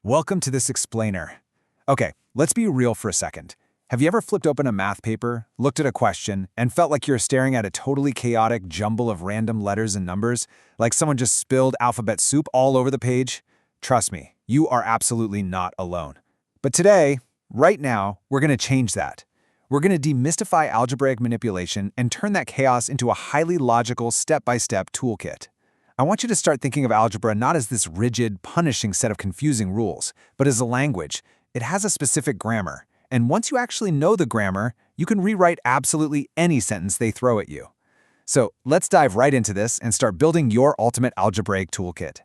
Welcome to this explainer. Okay, let's be real for a second. Have you ever flipped open a math paper, looked at a question, and felt like you're staring at a totally chaotic jumble of random letters and numbers, like someone just spilled alphabet soup all over the page? Trust me, you are absolutely not alone. But today, right now, we're going to change that. We're going to demystify algebraic manipulation and turn that chaos into a highly logical step-by-step toolkit. I want you to start thinking of algebra not as this rigid, punishing set of confusing rules, but as a language. It has a specific grammar, and once you actually know the grammar, you can rewrite absolutely any sentence they throw at you. So let's dive right into this and start building your ultimate algebraic toolkit.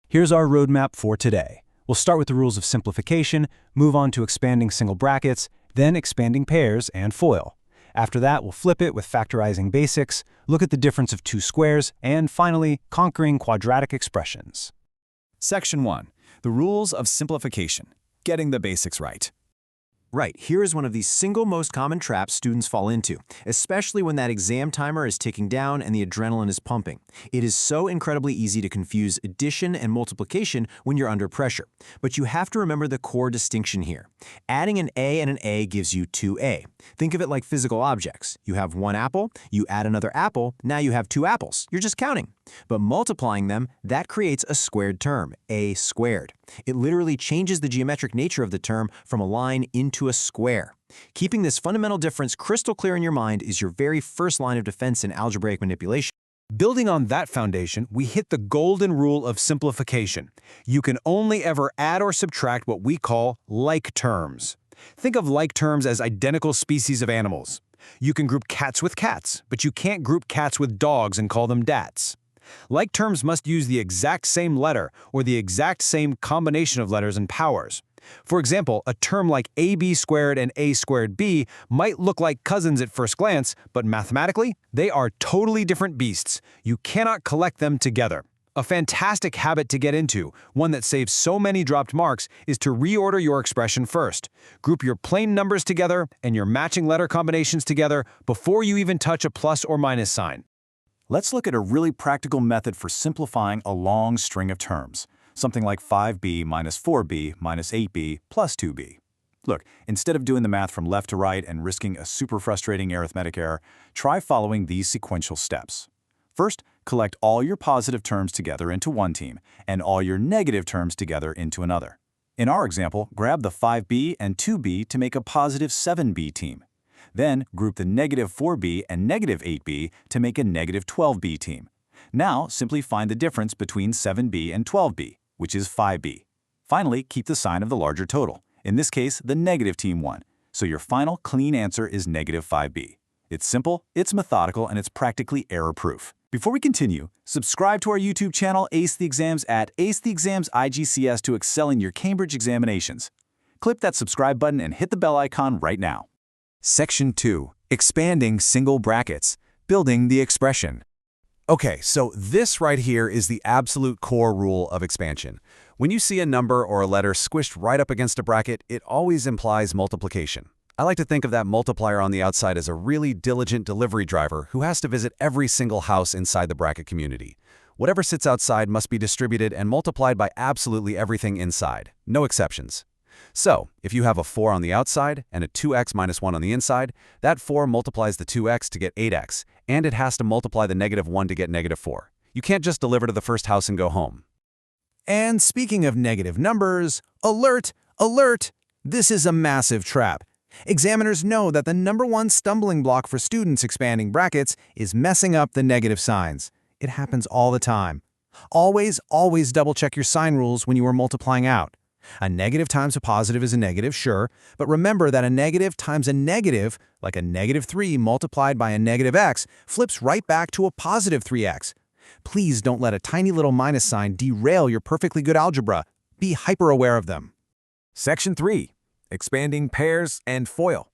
Here's our roadmap for today. We'll start with the rules of simplification, move on to expanding single brackets, then expanding pairs and FOIL. After that, we'll flip it with factorizing basics, look at the difference of two squares, and finally, conquering quadratic expressions. Section 1. The rules of simplification. Getting the basics right. Right, here is one of the single most common traps students fall into, especially when that exam timer is ticking down and the adrenaline is pumping. It is so incredibly easy to confuse addition and multiplication when you're under pressure. But you have to remember the core distinction here. Adding an A and an A gives you 2A. Think of it like physical objects. You have one apple, you add another apple, now you have two apples. You're just counting. But multiplying them, that creates a squared term, A squared. It literally changes the geometric nature of the term from a line into a square. Keeping this fundamental difference crystal clear in your mind is your very first line of defense in algebraic manipulation. Building on that foundation, we hit the golden rule of simplification. You can only ever add or subtract what we call like terms. Think of like terms as identical species of animals. You can group cats with cats, but you can't group cats with dogs and call them dats. Like terms must use the exact same letter or the exact same combination of letters and powers. For example, a term like AB squared and A squared B might look like cousins at first glance, but mathematically, they are totally different beasts. You cannot collect them together. A fantastic habit to get into, one that saves so many dropped marks, is to reorder your expression first. Group your plain numbers together and your matching letter combinations together before you even touch a plus or minus sign. Let's look at a really practical method for simplifying a long string of terms, something like 5b minus 4b minus 8b plus 2b. Look, instead of doing the math from left to right and risking a super frustrating arithmetic error, try following these sequential steps. First, collect all your positive terms together into one team and all your negative terms together into another. In our example, grab the 5b and 2b to make a positive 7b team. Then group the negative 4b and negative 8b to make a negative 12b team. Now simply find the difference between 7b and 12b, which is 5b. Finally, keep the sign of the larger total, in this case the negative team one, so your final clean answer is negative 5b. It's simple, it's methodical, and it's practically error-proof. Before we continue, subscribe to our YouTube channel Ace the Exams at Ace the Exams IGCSE to excel in your Cambridge examinations. Click that subscribe button and hit the bell icon right now. Section 2. Expanding single brackets. Building the expression. Okay, so this right here is the absolute core rule of expansion. When you see a number or a letter squished right up against a bracket, it always implies multiplication. I like to think of that multiplier on the outside as a really diligent delivery driver who has to visit every single house inside the bracket community. Whatever sits outside must be distributed and multiplied by absolutely everything inside, no exceptions. So, if you have a 4 on the outside and a 2x minus 1 on the inside, that 4 multiplies the 2x to get 8x, and it has to multiply the negative 1 to get negative 4. You can't just deliver to the first house and go home. And speaking of negative numbers, alert, alert! This is a massive trap. Examiners know that the #1 stumbling block for students expanding brackets is messing up the negative signs. It happens all the time. Always double-check your sign rules when you are multiplying out. A negative times a positive is a negative, sure, but remember that a negative times a negative, like a negative 3 multiplied by a negative x, flips right back to a positive 3x. Please don't let a tiny little minus sign derail your perfectly good algebra. Be hyper-aware of them. Section 3. Expanding pairs and FOIL.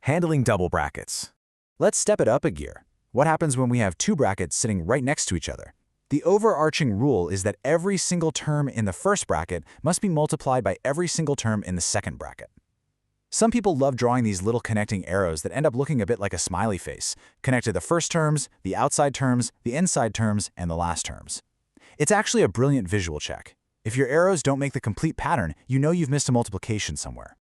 Handling double brackets. Let's step it up a gear. What happens when we have two brackets sitting right next to each other? The overarching rule is that every single term in the first bracket must be multiplied by every single term in the second bracket. Some people love drawing these little connecting arrows that end up looking a bit like a smiley face, connected the first terms, the outside terms, the inside terms, and the last terms. It's actually a brilliant visual check. If your arrows don't make the complete pattern, you know you've missed a multiplication somewhere.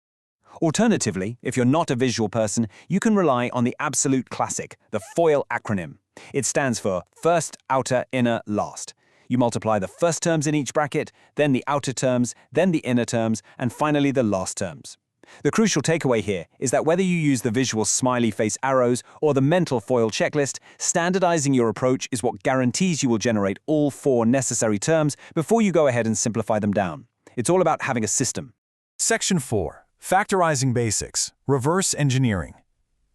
Alternatively, if you're not a visual person, you can rely on the absolute classic, the FOIL acronym. It stands for first, outer, inner, last. You multiply the first terms in each bracket, then the outer terms, then the inner terms, and finally the last terms. The crucial takeaway here is that whether you use the visual smiley face arrows or the mental FOIL checklist, standardizing your approach is what guarantees you will generate all 4 necessary terms before you go ahead and simplify them down. It's all about having a system. Section 4. Factorizing Basics. Reverse Engineering.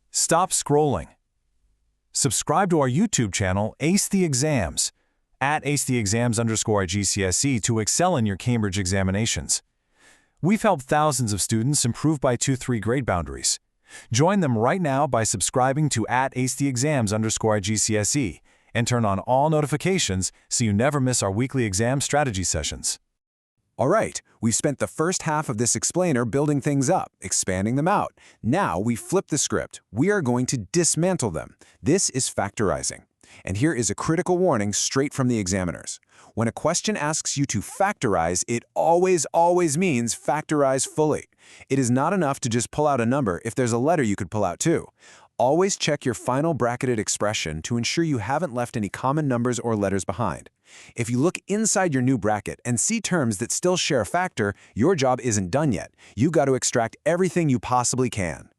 Stop scrolling. Subscribe to our YouTube channel, Ace the Exams, at @AceTheExams_IGCSE to excel in your Cambridge examinations. We've helped thousands of students improve by 2-3 grade boundaries. Join them right now by subscribing to @AceTheExams_IGCSE and turn on all notifications so you never miss our weekly exam strategy sessions. All right, we've spent the first half of this explainer building things up, expanding them out. Now we flip the script. We are going to dismantle them. This is factorizing. And here is a critical warning straight from the examiners. When a question asks you to factorize, it always means factorize fully. It is not enough to just pull out a number if there's a letter you could pull out too. Always check your final bracketed expression to ensure you haven't left any common numbers or letters behind. If you look inside your new bracket and see terms that still share a factor, your job isn't done yet. You got to extract everything you possibly can.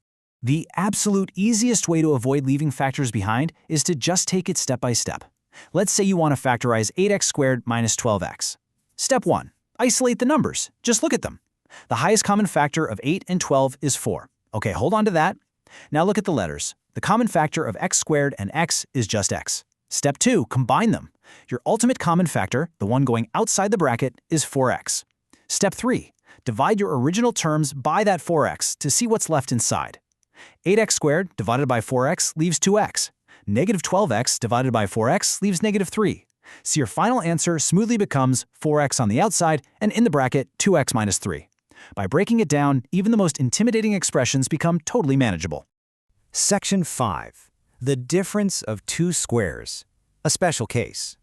The absolute easiest way to avoid leaving factors behind is to just take it step by step. Let's say you want to factorize 8x squared minus 12x. Step 1. Isolate the numbers. Just look at them. The highest common factor of 8 and 12 is 4. Okay, hold on to that. Now look at the letters. The common factor of x squared and x is just x. Step 2. Combine them. Your ultimate common factor, the one going outside the bracket, is 4x. Step 3. Divide your original terms by that 4x to see what's left inside. 8x squared divided by 4x leaves 2x. Negative 12x divided by 4x leaves negative 3. So your final answer smoothly becomes 4x on the outside and in the bracket 2x minus 3. By breaking it down, even the most intimidating expressions become totally manageable. Section 5. The difference of two squares. A special case.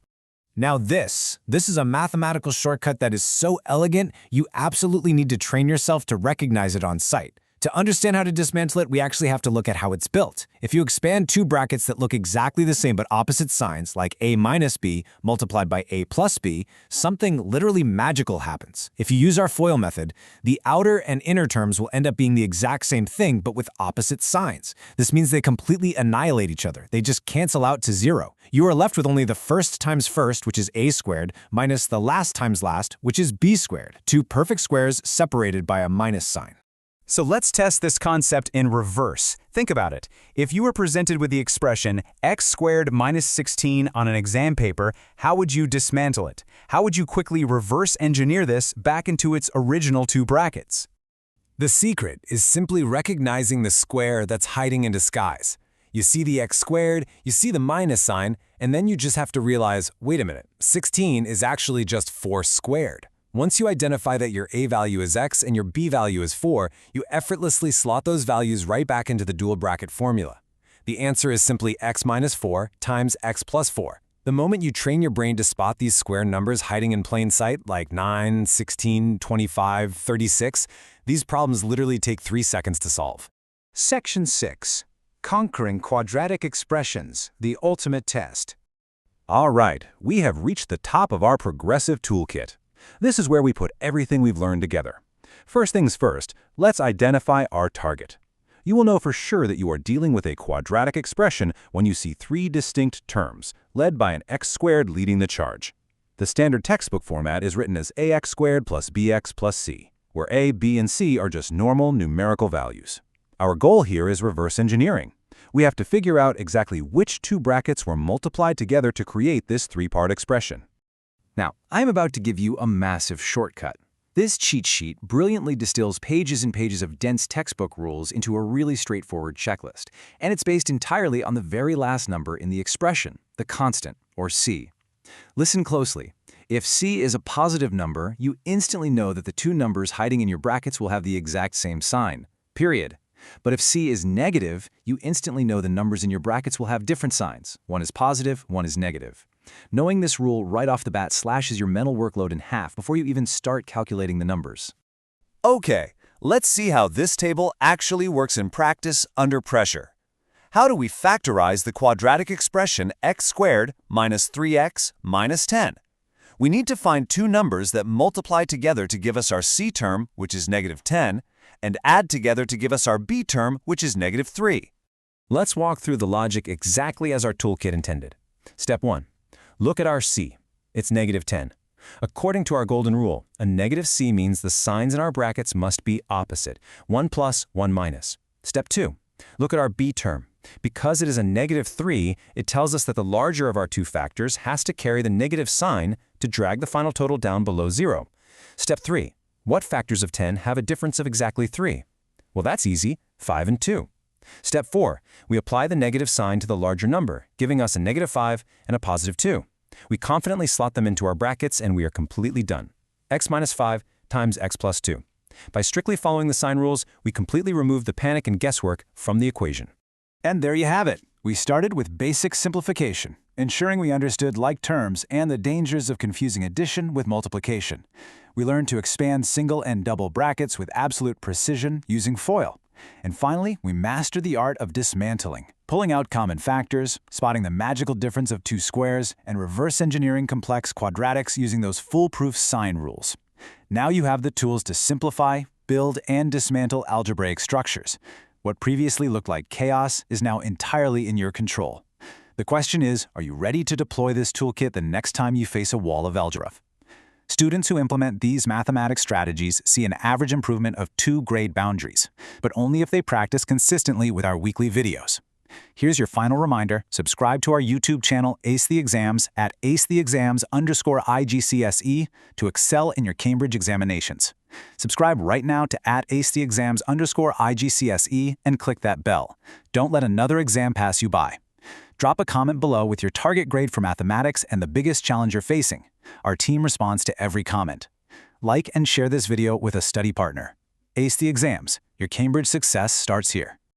Now this is a mathematical shortcut that is so elegant, you absolutely need to train yourself to recognize it on sight. To understand how to dismantle it, we actually have to look at how it's built. If you expand two brackets that look exactly the same but opposite signs, like a minus b multiplied by a plus b, something literally magical happens. If you use our FOIL method, the outer and inner terms will end up being the exact same thing but with opposite signs. This means they completely annihilate each other. They just cancel out to 0. You are left with only the first times first, which is a squared, minus the last times last, which is b squared. Two perfect squares separated by a minus sign. So let's test this concept in reverse. Think about it. If you were presented with the expression x squared minus 16 on an exam paper, how would you dismantle it? How would you quickly reverse engineer this back into its original two brackets? The secret is simply recognizing the square that's hiding in disguise. You see the x squared, you see the minus sign, and then you just have to realize, wait a minute, 16 is actually just 4 squared. Once you identify that your a value is x and your b value is 4, you effortlessly slot those values right back into the dual bracket formula. The answer is simply x minus 4 times x plus 4. The moment you train your brain to spot these square numbers hiding in plain sight, like 9, 16, 25, 36, these problems literally take 3 seconds to solve. Section 6. Conquering quadratic expressions, the ultimate test. All right, we have reached the top of our progressive toolkit. This is where we put everything we've learned together. First things first, let's identify our target. You will know for sure that you are dealing with a quadratic expression when you see 3 distinct terms, led by an x squared leading the charge. The standard textbook format is written as ax squared plus bx plus c, where a, b, and c are just normal numerical values. Our goal here is reverse engineering. We have to figure out exactly which two brackets were multiplied together to create this 3-part expression. Now, I'm about to give you a massive shortcut. This cheat sheet brilliantly distills pages and pages of dense textbook rules into a really straightforward checklist, and it's based entirely on the very last number in the expression, the constant, or c. Listen closely. If c is a positive number, you instantly know that the two numbers hiding in your brackets will have the exact same sign, period. But if c is negative, you instantly know the numbers in your brackets will have different signs. One is positive, one is negative. Knowing this rule right off the bat slashes your mental workload in half before you even start calculating the numbers. Okay, let's see how this table actually works in practice under pressure. How do we factorize the quadratic expression x squared minus 3x minus 10? We need to find two numbers that multiply together to give us our c term, which is negative 10, and add together to give us our b term, which is negative 3. Let's walk through the logic exactly as our toolkit intended. Step 1. Look at our c. It's negative 10. According to our golden rule, a negative c means the signs in our brackets must be opposite, 1 plus, 1 minus. Step 2. Look at our b term. Because it is a negative 3, it tells us that the larger of our two factors has to carry the negative sign to drag the final total down below 0. Step 3. What factors of 10 have a difference of exactly 3? Well, that's easy, 5 and 2. Step 4. We apply the negative sign to the larger number, giving us a negative 5 and a positive 2. We confidently slot them into our brackets and we are completely done. X minus 5 times x plus 2. By strictly following the sign rules, we completely remove the panic and guesswork from the equation. And there you have it. We started with basic simplification, ensuring we understood like terms and the dangers of confusing addition with multiplication. We learned to expand single and double brackets with absolute precision using FOIL. And finally, we mastered the art of dismantling, pulling out common factors, spotting the magical difference of two squares, and reverse engineering complex quadratics using those foolproof sign rules. Now you have the tools to simplify, build, and dismantle algebraic structures. What previously looked like chaos is now entirely in your control. The question is, are you ready to deploy this toolkit the next time you face a wall of algebra? Students who implement these mathematics strategies see an average improvement of 2 grade boundaries, but only if they practice consistently with our weekly videos. Here's your final reminder: subscribe to our YouTube channel Ace the Exams at acetheexams_IGCSE to excel in your Cambridge examinations. Subscribe right now to @acetheexams_IGCSE and click that bell. Don't let another exam pass you by. Drop a comment below with your target grade for mathematics and the biggest challenge you're facing. Our team responds to every comment. Like and share this video with a study partner. Ace the Exams. Your Cambridge success starts here.